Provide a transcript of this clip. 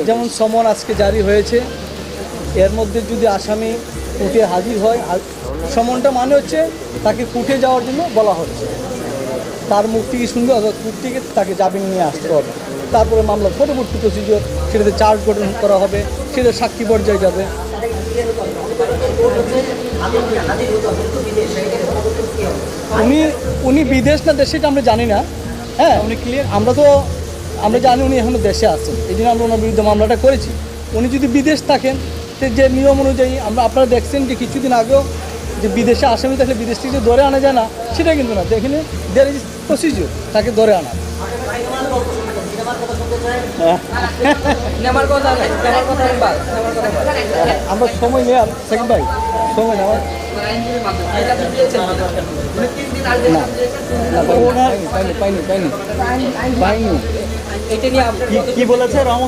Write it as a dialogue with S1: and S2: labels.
S1: যেমন সমন আজকে জারি হয়েছে, এর মধ্যে যদি আসামি কোর্টে হাজির হয়, সমনটা মানে হচ্ছে তাকে কোর্টে যাওয়ার জন্য বলা হচ্ছে, তার মুখ থেকে শুনবে অথবা কোর্ট থেকে তাকে জামিন নিয়ে আসতে হবে। তারপরে মামলার পরবর্তী প্রসিডিওর, সেটাতে চার্জ গঠন করা হবে, সেটা সাক্ষী পর্যায়ে যাবে। উনি বিদেশ না দেশ সেটা আমরা জানি না। হ্যাঁ, উনি ক্লিয়ার, আমরা জানি উনি এখনও দেশে আছেন, এই জন্য আমরা ওনার বিরুদ্ধে মামলাটা করেছি। উনি যদি বিদেশ থাকেন, যে নিয়ম অনুযায়ী আপনারা দেখছেন যে কিছুদিন আগেও যে বিদেশে আসামি থাকলে বিদেশ থেকে ধরে আনা যায় না, সেটা কিন্তু না, এখানে দেয়ার ইজ প্রসিডিওর তাকে ধরে আনা। আমরা সময় নেওয়ার সেকেন্ড ভাই, সময় নেওয়ার পাইনি। কি বলেছে রহমত?